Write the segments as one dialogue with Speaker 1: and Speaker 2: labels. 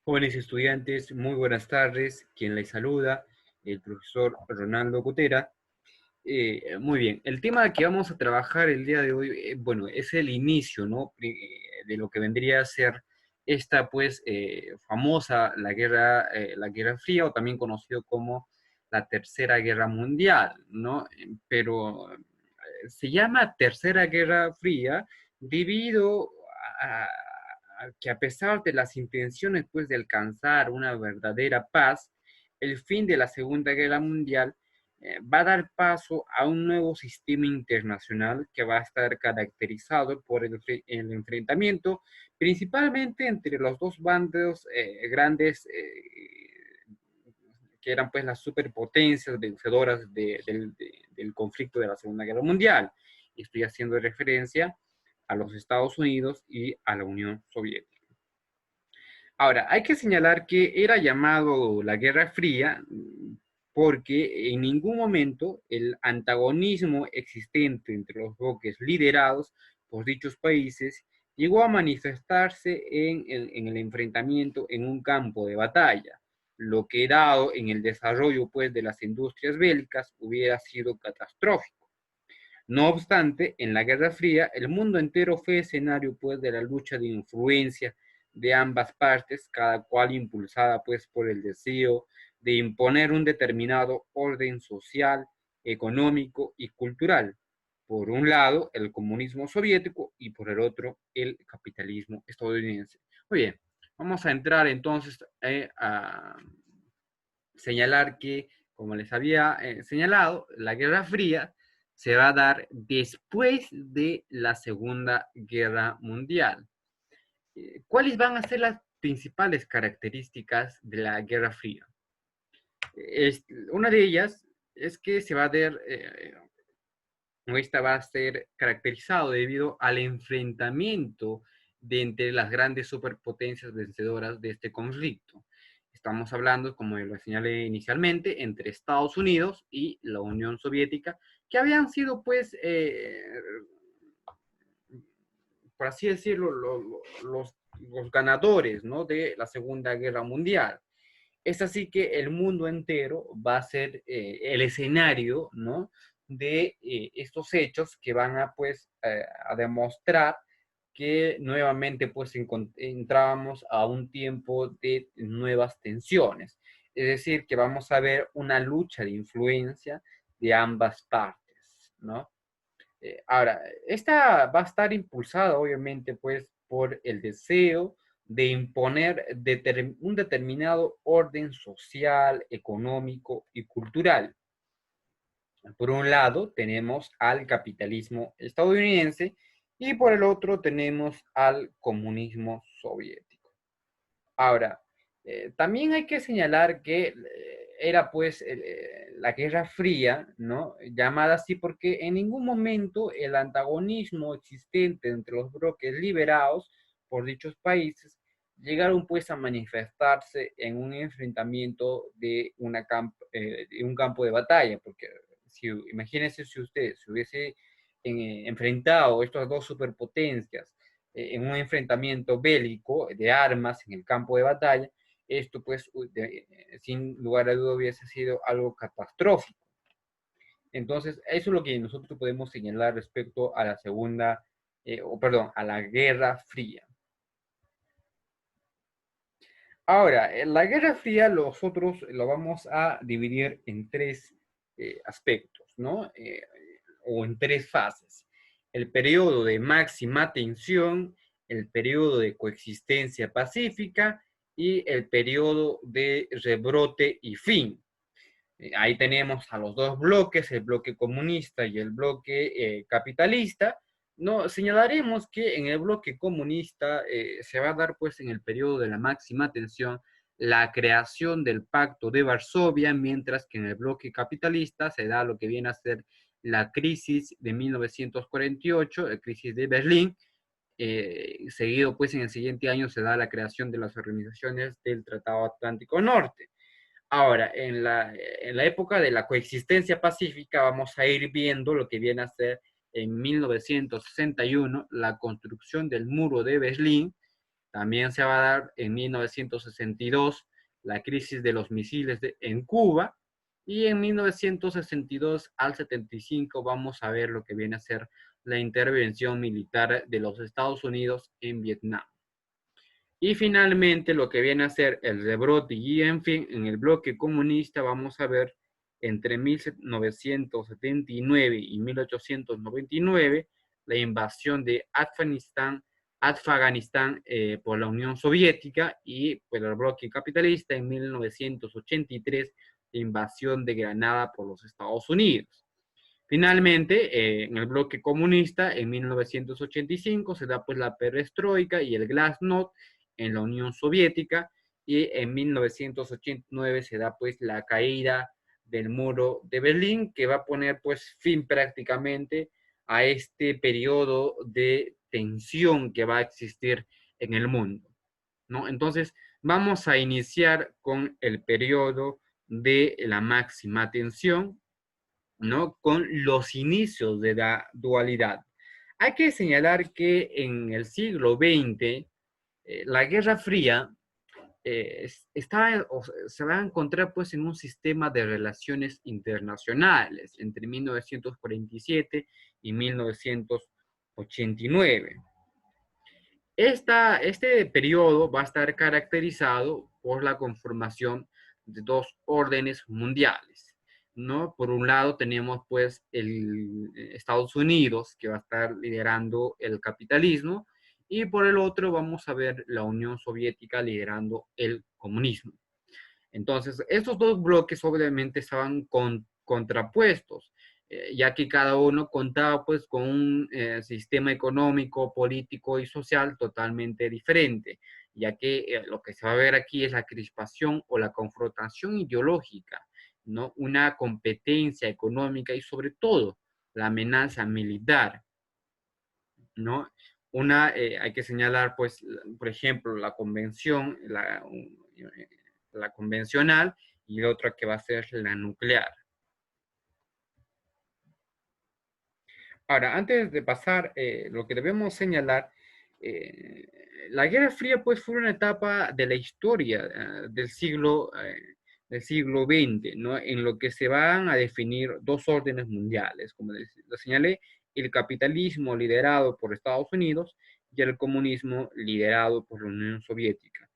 Speaker 1: Jóvenes estudiantes, muy buenas tardes. Quien les saluda, el profesor Ronaldo Cotera. Muy bien, el tema que vamos a trabajar el día de hoy, bueno, es el inicio, ¿no? De lo que vendría a ser esta, pues, famosa, la Guerra Fría, o también conocido como la Tercera Guerra Mundial, ¿no? Pero se llama Tercera Guerra Fría debido a, que a pesar de las intenciones, pues, de alcanzar una verdadera paz, el fin de la Segunda Guerra Mundial va a dar paso a un nuevo sistema internacional que va a estar caracterizado por el enfrentamiento principalmente entre los dos bandos grandes que eran pues las superpotencias vencedoras del conflicto de la Segunda Guerra Mundial. Estoy haciendo referencia a los Estados Unidos y a la Unión Soviética. Ahora, hay que señalar que era llamado la Guerra Fría porque en ningún momento el antagonismo existente entre los bloques liderados por dichos países llegó a manifestarse en el enfrentamiento en un campo de batalla, lo que dado en el desarrollo pues, de las industrias bélicas hubiera sido catastrófico. No obstante, en la Guerra Fría, el mundo entero fue escenario pues, de la lucha de influencia de ambas partes, cada cual impulsada pues, por el deseo de imponer un determinado orden social, económico y cultural. Por un lado, el comunismo soviético y por el otro, el capitalismo estadounidense. Muy bien, vamos a entrar entonces a señalar que, como les había señalado, la Guerra Fría se va a dar después de la Segunda Guerra Mundial. ¿Cuáles van a ser las principales características de la Guerra Fría? Una de ellas es que se va a dar, esta va a ser caracterizado debido al enfrentamiento de entre las grandes superpotencias vencedoras de este conflicto. Estamos hablando, como lo señalé inicialmente, entre Estados Unidos y la Unión Soviética, que habían sido, pues, por así decirlo, los ganadores, ¿no? De la Segunda Guerra Mundial. Es así que el mundo entero va a ser el escenario, ¿no? De estos hechos que van a, pues, a demostrar que nuevamente, pues, entrábamos a un tiempo de nuevas tensiones. Es decir, que vamos a ver una lucha de influencia de ambas partes, ¿no? Ahora, esta va a estar impulsada, obviamente, pues, por el deseo de imponer un determinado orden social, económico y cultural. Por un lado, tenemos al capitalismo estadounidense y por el otro tenemos al comunismo soviético. Ahora, también hay que señalar que era pues la Guerra Fría, ¿no? Llamada así porque en ningún momento el antagonismo existente entre los bloques liberados por dichos países llegaron pues a manifestarse en un enfrentamiento de un campo de batalla, porque si, imagínense si usted se hubiese enfrentado estas dos superpotencias en un enfrentamiento bélico de armas en el campo de batalla, esto pues sin lugar a duda hubiese sido algo catastrófico. Entonces, eso es lo que nosotros podemos señalar respecto a la segunda, o perdón, a la Guerra Fría. Ahora, en la Guerra Fría nosotros lo vamos a dividir en tres aspectos, ¿no? O en tres fases. El periodo de máxima tensión, el periodo de coexistencia pacífica y el periodo de rebrote y fin. Ahí tenemos a los dos bloques, el bloque comunista y el bloque capitalista. No, señalaremos que en el bloque comunista se va a dar pues en el periodo de la máxima tensión la creación del Pacto de Varsovia, mientras que en el bloque capitalista se da lo que viene a ser la crisis de 1948, la crisis de Berlín, seguido pues en el siguiente año se da la creación de las organizaciones del Tratado Atlántico Norte. Ahora, en la época de la coexistencia pacífica vamos a ir viendo lo que viene a ser en 1961 la construcción del muro de Berlín, También se va a dar en 1962 la crisis de los misiles en Cuba, y en 1962 al 75 vamos a ver lo que viene a ser la intervención militar de los Estados Unidos en Vietnam. Y finalmente lo que viene a ser el rebrote y en fin, en el bloque comunista vamos a ver entre 1979 y 1899 la invasión de Afganistán por la Unión Soviética, y por el bloque capitalista en 1983 la invasión de Granada por los Estados Unidos. Finalmente, en el bloque comunista, en 1985 se da pues la perestroika y el glasnost en la Unión Soviética, y en 1989 se da pues la caída del muro de Berlín, que va a poner pues fin prácticamente a este periodo de tensión que va a existir en el mundo, ¿no? Entonces, vamos a iniciar con el periodo de la máxima tensión, ¿no? Con los inicios de la dualidad. Hay que señalar que en el siglo XX, la Guerra Fría se va a encontrar pues en un sistema de relaciones internacionales entre 1947 y 1989. Este periodo va a estar caracterizado por la conformación de dos órdenes mundiales, ¿no? Por un lado tenemos pues el Estados Unidos, que va a estar liderando el capitalismo, y por el otro vamos a ver la Unión Soviética liderando el comunismo. Entonces, estos dos bloques obviamente estaban contrapuestos, ya que cada uno contaba pues con un sistema económico, político y social totalmente diferente, ya que lo que se va a ver aquí es la crispación o la confrontación ideológica, ¿no? Una competencia económica y sobre todo la amenaza militar, ¿no? Hay que señalar, pues, por ejemplo, la convención, la convencional, y la otra que va a ser la nuclear. Ahora, antes de pasar, lo que debemos señalar, eh, la Guerra Fría pues fue una etapa de la historia del siglo XX, ¿no? En lo que se van a definir dos órdenes mundiales, como lo señalé, el capitalismo liderado por Estados Unidos y el comunismo liderado por la Unión Soviética.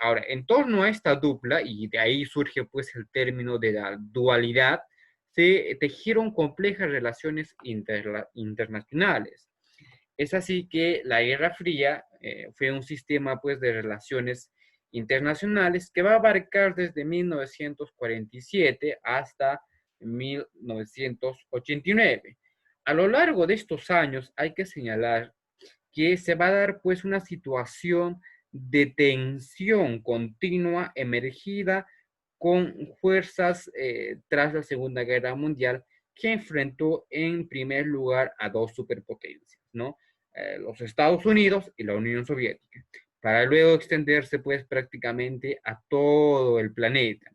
Speaker 1: Ahora, en torno a esta dupla, y de ahí surge pues el término de la dualidad, se tejieron complejas relaciones internacionales. Es así que la Guerra Fría fue un sistema pues, de relaciones internacionales que va a abarcar desde 1947 hasta 1989. A lo largo de estos años hay que señalar que se va a dar pues una situación de tensión continua emergida con fuerzas tras la Segunda Guerra Mundial, que enfrentó en primer lugar a dos superpotencias, ¿no? Los Estados Unidos y la Unión Soviética, para luego extenderse pues prácticamente a todo el planeta.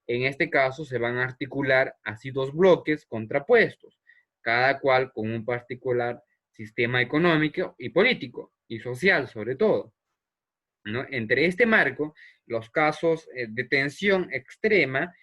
Speaker 1: En este caso se van a articular así dos bloques contrapuestos, cada cual con un particular sistema económico y político y social sobre todo, ¿no? Entre este marco, los casos de tensión extrema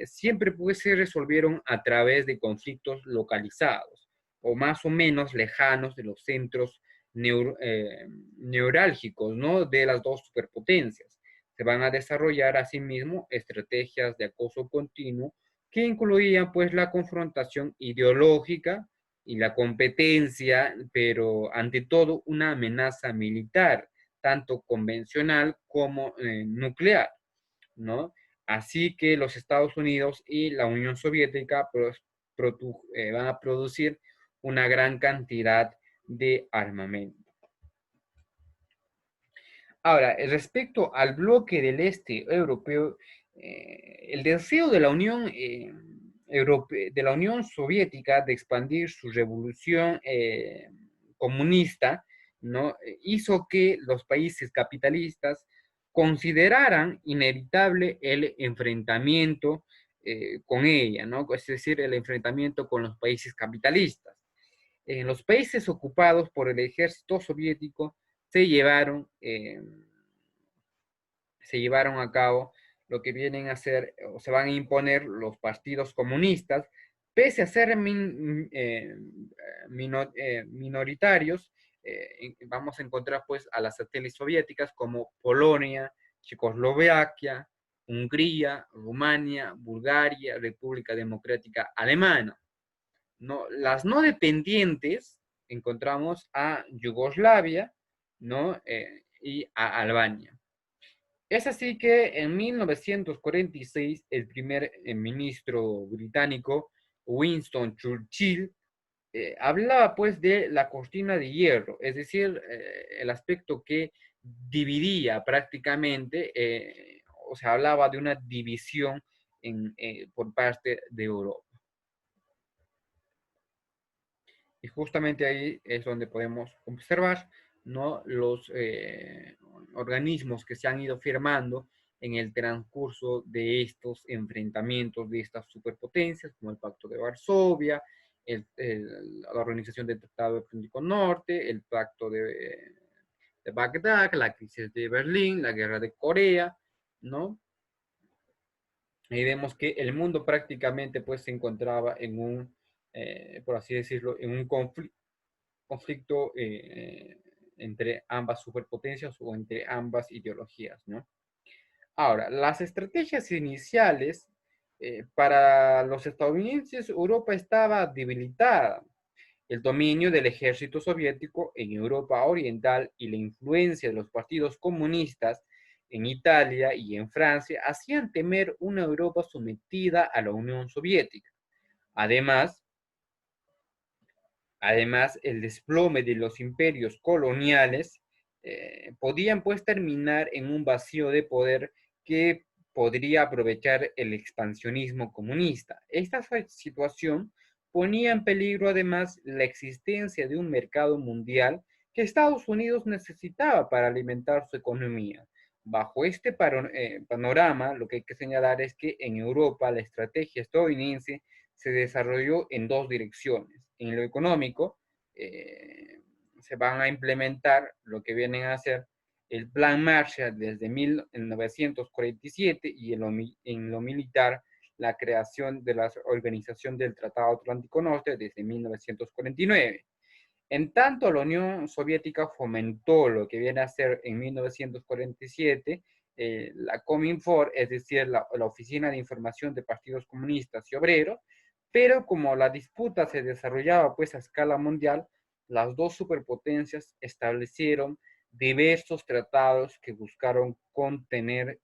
Speaker 1: siempre pues, se resolvieron a través de conflictos localizados o más o menos lejanos de los centros neurálgicos, ¿no? De las dos superpotencias. Se van a desarrollar asimismo estrategias de acoso continuo que incluían pues la confrontación ideológica y la competencia, pero ante todo una amenaza militar tanto convencional como nuclear, ¿no? Así que los Estados Unidos y la Unión Soviética van a producir una gran cantidad de armamento. Ahora, respecto al bloque del este europeo, el deseo de la de la Unión Soviética de expandir su revolución comunista, ¿no? Hizo que los países capitalistas consideraran inevitable el enfrentamiento con ella, ¿no? Es decir, el enfrentamiento con los países capitalistas. En los países ocupados por el ejército soviético se llevaron, se llevaron a cabo lo que vienen a ser o se van a imponer los partidos comunistas, pese a ser minoritarios. Vamos a encontrar pues a las satélites soviéticas como Polonia, Checoslovaquia, Hungría, Rumania, Bulgaria, República Democrática Alemana. ¿No? Las no dependientes encontramos a Yugoslavia, ¿no? Y a Albania. Es así que en 1946 el primer ministro británico, Winston Churchill, hablaba pues de la cortina de hierro, es decir, el aspecto que dividía prácticamente, o sea, hablaba de una división por parte de Europa. Y justamente ahí es donde podemos observar, ¿no? Los organismos que se han ido firmando en el transcurso de estos enfrentamientos de estas superpotencias, como el Pacto de Varsovia, la Organización del Tratado del Atlántico Norte, el Pacto de Bagdad, la crisis de Berlín, la Guerra de Corea, ¿no? Ahí vemos que el mundo prácticamente pues se encontraba en un, por así decirlo, en un conflicto entre ambas superpotencias o entre ambas ideologías, ¿no? Ahora, las estrategias iniciales para los estadounidenses, Europa estaba debilitada. El dominio del ejército soviético en Europa Oriental y la influencia de los partidos comunistas en Italia y en Francia hacían temer una Europa sometida a la Unión Soviética. Además, Además, el desplome de los imperios coloniales podían pues terminar en un vacío de poder que podría aprovechar el expansionismo comunista. Esta situación ponía en peligro además la existencia de un mercado mundial que Estados Unidos necesitaba para alimentar su economía. Bajo este panorama, lo que hay que señalar es que en Europa la estrategia estadounidense se desarrolló en dos direcciones. En lo económico, se van a implementar lo que vienen a ser el Plan Marshall desde 1947 y en lo militar la creación de la Organización del Tratado Atlántico Norte desde 1949. En tanto, la Unión Soviética fomentó lo que viene a ser en 1947 la Cominform, es decir, la Oficina de Información de Partidos Comunistas y Obreros, pero como la disputa se desarrollaba pues a escala mundial, las dos superpotencias establecieron diversos tratados que buscaron contener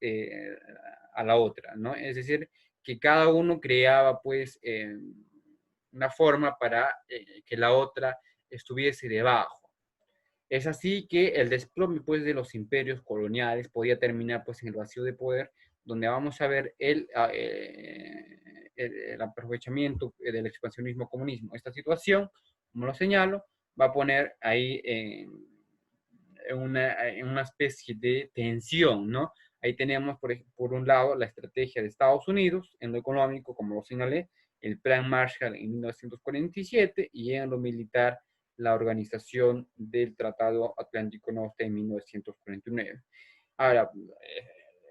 Speaker 1: a la otra, ¿no? Es decir, que cada uno creaba pues una forma para que la otra estuviese debajo. Es así que el desplome pues, de los imperios coloniales podía terminar pues, en el vacío de poder, donde vamos a ver el aprovechamiento del expansionismo comunismo. Esta situación, como lo señalo, va a poner ahí en una especie de tensión, ¿no? Ahí tenemos, por un lado, la estrategia de Estados Unidos en lo económico, como lo señalé, el Plan Marshall en 1947 y en lo militar, la organización del Tratado Atlántico Norte en 1949. Ahora,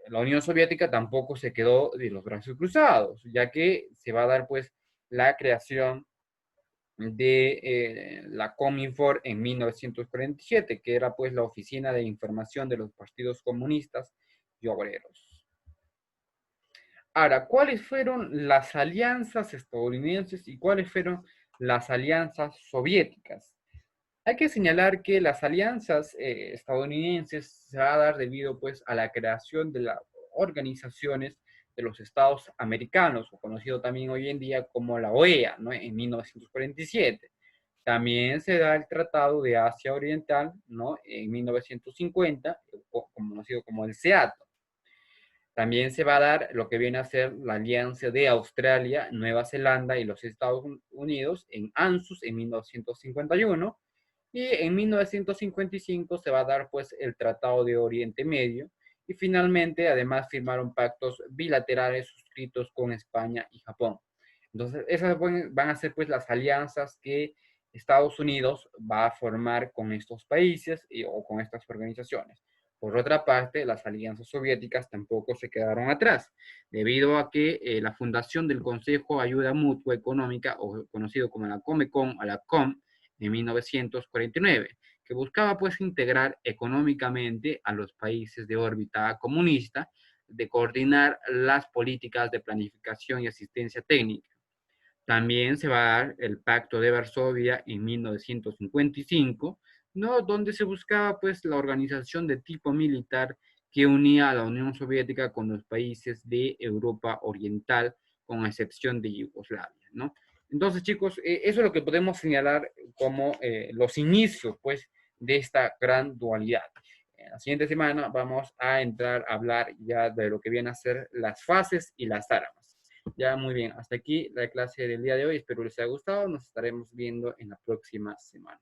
Speaker 1: la Unión Soviética tampoco se quedó de los brazos cruzados, ya que se va a dar pues la creación de la Cominform en 1947, que era pues la Oficina de Información de los Partidos Comunistas y Obreros. Ahora, ¿cuáles fueron las alianzas estadounidenses y cuáles fueron las alianzas soviéticas? Hay que señalar que las alianzas estadounidenses se va a dar debido pues a la creación de las organizaciones de los Estados americanos, o conocido también hoy en día como la OEA, ¿no? En 1947. También se da el Tratado de Asia Oriental, ¿no? En 1950, conocido como el SEATO. También se va a dar lo que viene a ser la alianza de Australia, Nueva Zelanda y los Estados Unidos en ANZUS en 1951. Y en 1955 se va a dar pues el Tratado de Oriente Medio y finalmente además firmaron pactos bilaterales suscritos con España y Japón. Entonces esas van a ser pues las alianzas que Estados Unidos va a formar con estos países o con estas organizaciones. Por otra parte, las alianzas soviéticas tampoco se quedaron atrás, debido a que la fundación del Consejo de Ayuda Mutua Económica, o conocido como la Comecon, a la COM, en 1949, que buscaba pues integrar económicamente a los países de órbita comunista, de coordinar las políticas de planificación y asistencia técnica. También se va a dar el Pacto de Varsovia en 1955, ¿no? Donde se buscaba pues la organización de tipo militar que unía a la Unión Soviética con los países de Europa Oriental, con excepción de Yugoslavia, ¿no? Entonces, chicos, eso es lo que podemos señalar como los inicios, pues, de esta gran dualidad. En la siguiente semana vamos a entrar a hablar ya de lo que vienen a ser las fases y las armas. Ya, muy bien. Hasta aquí la clase del día de hoy. Espero les haya gustado. Nos estaremos viendo en la próxima semana.